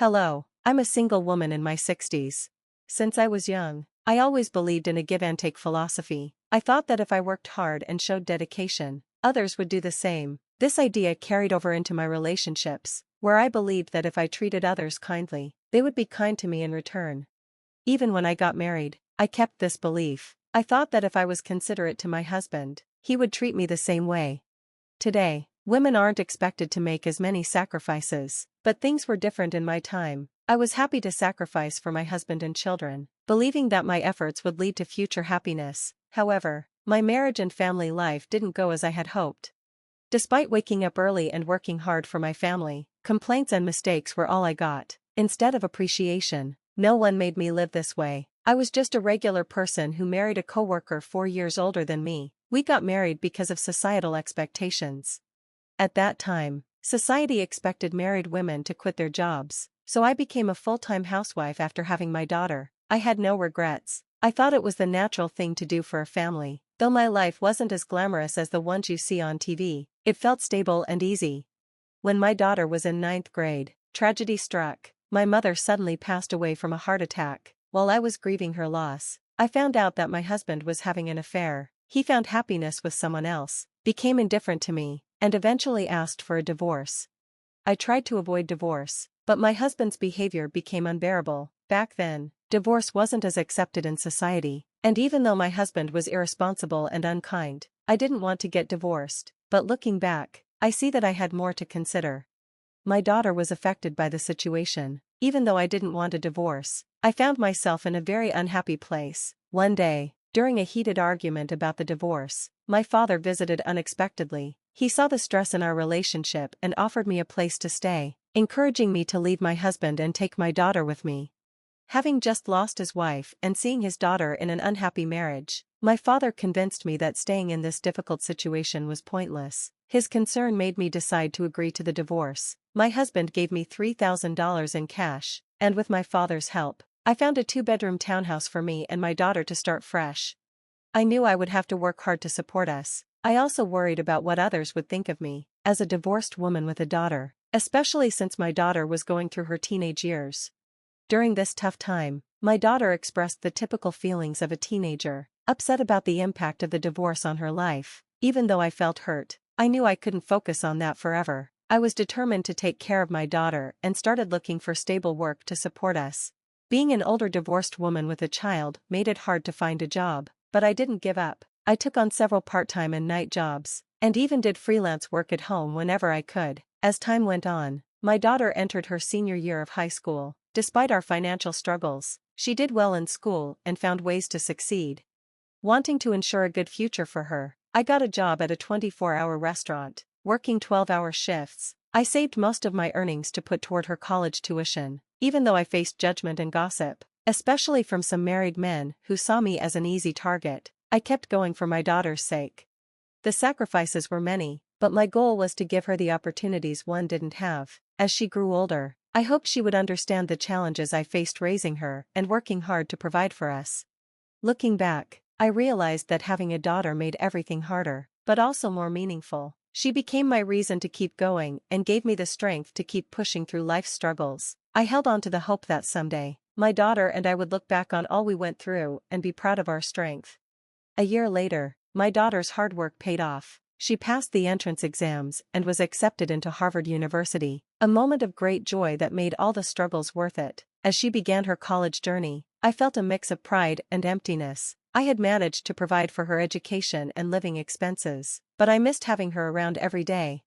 Hello, I'm a single woman in my 60s. Since I was young, I always believed in a give-and-take philosophy. I thought that if I worked hard and showed dedication, others would do the same. This idea carried over into my relationships, where I believed that if I treated others kindly, they would be kind to me in return. Even when I got married, I kept this belief. I thought that if I was considerate to my husband, he would treat me the same way. Today, women aren't expected to make as many sacrifices, but things were different in my time. I was happy to sacrifice for my husband and children, believing that my efforts would lead to future happiness. However, my marriage and family life didn't go as I had hoped. Despite waking up early and working hard for my family, complaints and mistakes were all I got. Instead of appreciation, no one made me live this way. I was just a regular person who married a coworker 4 years older than me. We got married because of societal expectations. At that time, society expected married women to quit their jobs, so I became a full-time housewife after having my daughter. I had no regrets. I thought it was the natural thing to do for a family. Though my life wasn't as glamorous as the ones you see on TV, it felt stable and easy. When my daughter was in 9th grade, tragedy struck. My mother suddenly passed away from a heart attack. While I was grieving her loss, I found out that my husband was having an affair. He found happiness with someone else, became indifferent to me, and eventually asked for a divorce. I tried to avoid divorce, but my husband's behavior became unbearable. Back then, divorce wasn't as accepted in society, and even though my husband was irresponsible and unkind, I didn't want to get divorced. But looking back, I see that I had more to consider. My daughter was affected by the situation. Even though I didn't want a divorce, I found myself in a very unhappy place. One day, during a heated argument about the divorce, my father visited unexpectedly. He saw the stress in our relationship and offered me a place to stay, encouraging me to leave my husband and take my daughter with me. Having just lost his wife and seeing his daughter in an unhappy marriage, my father convinced me that staying in this difficult situation was pointless. His concern made me decide to agree to the divorce. My husband gave me $3,000 in cash, and with my father's help, I found a 2-bedroom townhouse for me and my daughter to start fresh. I knew I would have to work hard to support us. I also worried about what others would think of me, as a divorced woman with a daughter, especially since my daughter was going through her teenage years. During this tough time, my daughter expressed the typical feelings of a teenager, upset about the impact of the divorce on her life. Even though I felt hurt, I knew I couldn't focus on that forever. I was determined to take care of my daughter and started looking for stable work to support us. Being an older divorced woman with a child made it hard to find a job, but I didn't give up. I took on several part-time and night jobs, and even did freelance work at home whenever I could. As time went on, my daughter entered her senior year of high school. Despite our financial struggles, she did well in school and found ways to succeed. Wanting to ensure a good future for her, I got a job at a 24-hour restaurant, working 12-hour shifts. I saved most of my earnings to put toward her college tuition, even though I faced judgment and gossip, especially from some married men who saw me as an easy target. I kept going for my daughter's sake. The sacrifices were many, but my goal was to give her the opportunities one didn't have. As she grew older, I hoped she would understand the challenges I faced raising her and working hard to provide for us. Looking back, I realized that having a daughter made everything harder, but also more meaningful. She became my reason to keep going and gave me the strength to keep pushing through life's struggles. I held on to the hope that someday, my daughter and I would look back on all we went through and be proud of our strength. A year later, my daughter's hard work paid off. She passed the entrance exams and was accepted into Harvard University, a moment of great joy that made all the struggles worth it. As she began her college journey, I felt a mix of pride and emptiness. I had managed to provide for her education and living expenses, but I missed having her around every day.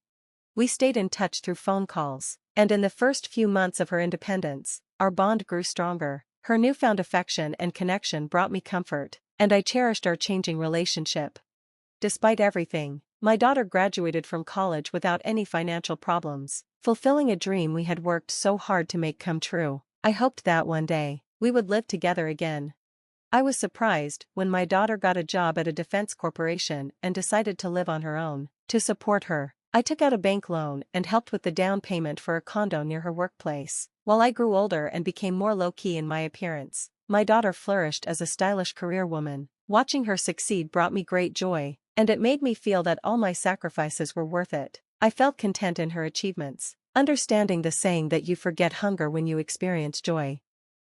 We stayed in touch through phone calls, and in the first few months of her independence, our bond grew stronger. Her newfound affection and connection brought me comfort, and I cherished our changing relationship. Despite everything, my daughter graduated from college without any financial problems, fulfilling a dream we had worked so hard to make come true. I hoped that one day, we would live together again. I was surprised when my daughter got a job at a defense corporation and decided to live on her own. To support her, I took out a bank loan and helped with the down payment for a condo near her workplace. While I grew older and became more low-key in my appearance, my daughter flourished as a stylish career woman. Watching her succeed brought me great joy, and it made me feel that all my sacrifices were worth it. I felt content in her achievements. understanding the saying that you forget hunger when you experience joy.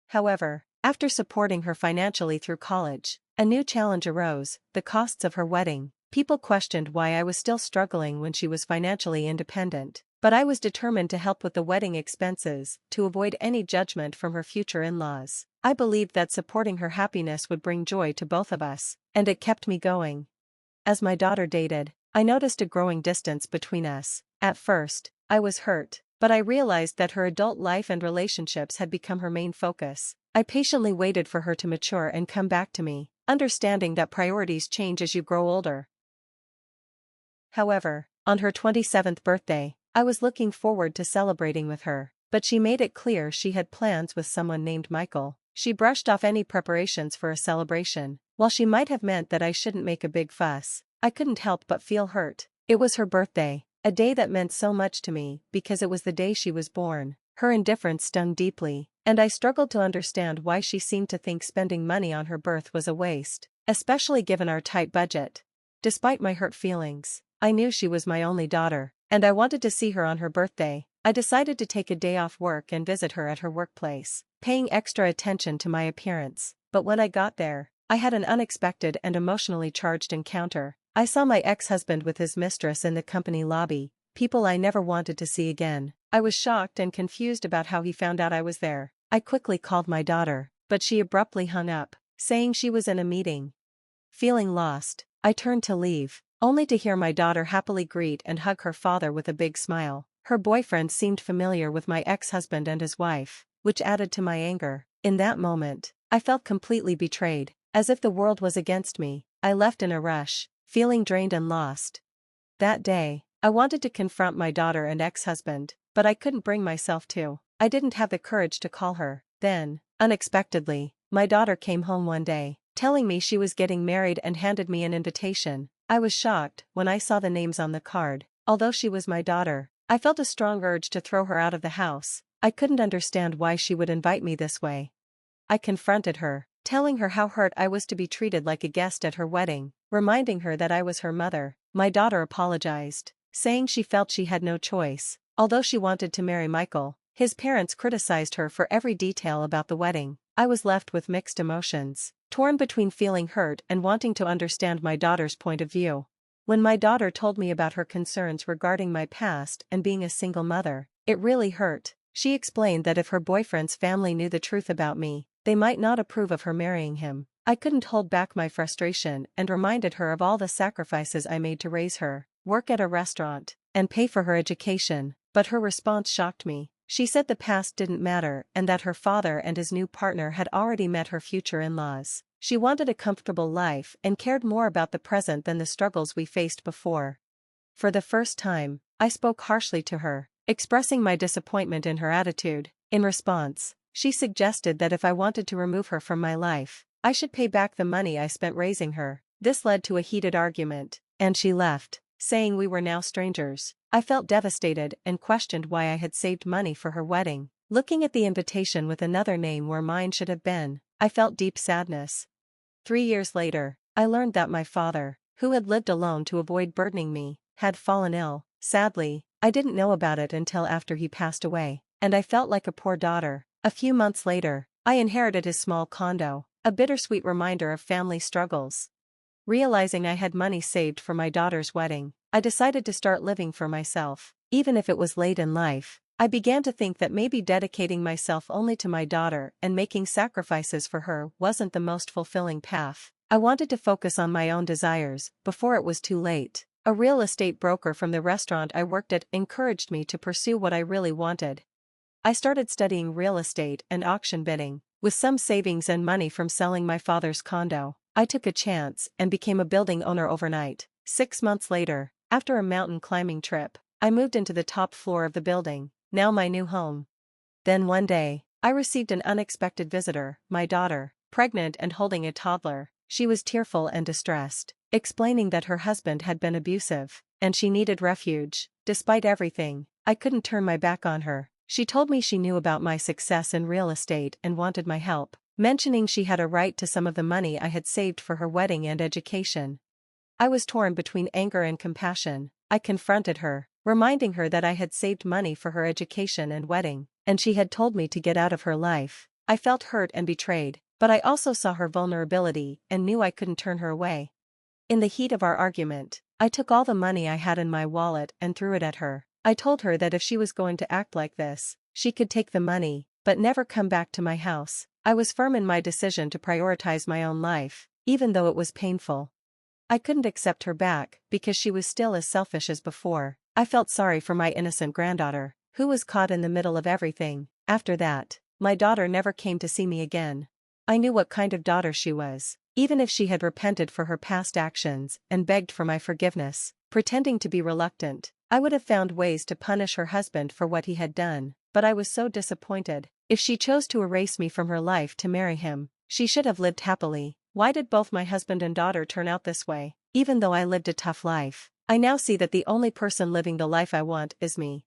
However, after supporting her financially through college, a new challenge arose: the costs of her wedding. People questioned why I was still struggling when she was financially independent, but I was determined to help with the wedding expenses, to avoid any judgment from her future in-laws. I believed that supporting her happiness would bring joy to both of us, and it kept me going. As my daughter dated, I noticed a growing distance between us. At first, I was hurt, but I realized that her adult life and relationships had become her main focus. I patiently waited for her to mature and come back to me, understanding that priorities change as you grow older. However, on her 27th birthday, I was looking forward to celebrating with her, but she made it clear she had plans with someone named Michael. She brushed off any preparations for a celebration. While she might have meant that I shouldn't make a big fuss, I couldn't help but feel hurt. It was her birthday, a day that meant so much to me because it was the day she was born. Her indifference stung deeply, and I struggled to understand why she seemed to think spending money on her birth was a waste, especially given our tight budget. Despite my hurt feelings, I knew she was my only daughter, and I wanted to see her on her birthday. I decided to take a day off work and visit her at her workplace, paying extra attention to my appearance. But when I got there, I had an unexpected and emotionally charged encounter. I saw my ex-husband with his mistress in the company lobby, people I never wanted to see again. I was shocked and confused about how he found out I was there. I quickly called my daughter, but she abruptly hung up, saying she was in a meeting. Feeling lost, I turned to leave, only to hear my daughter happily greet and hug her father with a big smile. Her boyfriend seemed familiar with my ex-husband and his wife, which added to my anger. In that moment, I felt completely betrayed, as if the world was against me. I left in a rush, feeling drained and lost. That day, I wanted to confront my daughter and ex-husband, but I couldn't bring myself to. I didn't have the courage to call her. Then, unexpectedly, my daughter came home one day, telling me she was getting married and handed me an invitation. I was shocked when I saw the names on the card. Although she was my daughter, I felt a strong urge to throw her out of the house. I couldn't understand why she would invite me this way. I confronted her, telling her how hurt I was to be treated like a guest at her wedding, reminding her that I was her mother. My daughter apologized, saying she felt she had no choice. Although she wanted to marry Michael, his parents criticized her for every detail about the wedding. I was left with mixed emotions, torn between feeling hurt and wanting to understand my daughter's point of view. When my daughter told me about her concerns regarding my past and being a single mother, it really hurt. She explained that if her boyfriend's family knew the truth about me, they might not approve of her marrying him. I couldn't hold back my frustration and reminded her of all the sacrifices I made to raise her, work at a restaurant, and pay for her education. But her response shocked me. She said the past didn't matter and that her father and his new partner had already met her future in-laws. She wanted a comfortable life and cared more about the present than the struggles we faced before. For the first time, I spoke harshly to her, expressing my disappointment in her attitude. In response, she suggested that if I wanted to remove her from my life, I should pay back the money I spent raising her. This led to a heated argument, and she left, saying we were now strangers. I felt devastated and questioned why I had saved money for her wedding. Looking at the invitation with another name where mine should have been, I felt deep sadness. 3 years later, I learned that my father, who had lived alone to avoid burdening me, had fallen ill. Sadly, I didn't know about it until after he passed away, and I felt like a poor daughter. A few months later, I inherited his small condo, a bittersweet reminder of family struggles. Realizing I had money saved for my daughter's wedding, I decided to start living for myself. Even if it was late in life, I began to think that maybe dedicating myself only to my daughter and making sacrifices for her wasn't the most fulfilling path. I wanted to focus on my own desires before it was too late. A real estate broker from the restaurant I worked at encouraged me to pursue what I really wanted. I started studying real estate and auction bidding. With some savings and money from selling my father's condo, I took a chance and became a building owner overnight. 6 months later, after a mountain climbing trip, I moved into the top floor of the building, now my new home. Then one day, I received an unexpected visitor, my daughter, pregnant and holding a toddler. She was tearful and distressed, explaining that her husband had been abusive, and she needed refuge. Despite everything, I couldn't turn my back on her. She told me she knew about my success in real estate and wanted my help, mentioning she had a right to some of the money I had saved for her wedding and education. I was torn between anger and compassion. I confronted her, reminding her that I had saved money for her education and wedding, and she had told me to get out of her life. I felt hurt and betrayed, but I also saw her vulnerability and knew I couldn't turn her away. In the heat of our argument, I took all the money I had in my wallet and threw it at her. I told her that if she was going to act like this, she could take the money, but never come back to my house. I was firm in my decision to prioritize my own life, even though it was painful. I couldn't accept her back because she was still as selfish as before. I felt sorry for my innocent granddaughter, who was caught in the middle of everything. After that, my daughter never came to see me again. I knew what kind of daughter she was. Even if she had repented for her past actions and begged for my forgiveness, pretending to be reluctant, I would have found ways to punish her husband for what he had done, but I was so disappointed. If she chose to erase me from her life to marry him, she should have lived happily. Why did both my husband and daughter turn out this way? Even though I lived a tough life, I now see that the only person living the life I want is me.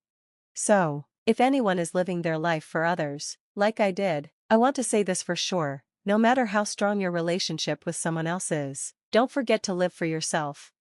So, if anyone is living their life for others, like I did, I want to say this for sure: no matter how strong your relationship with someone else is, don't forget to live for yourself.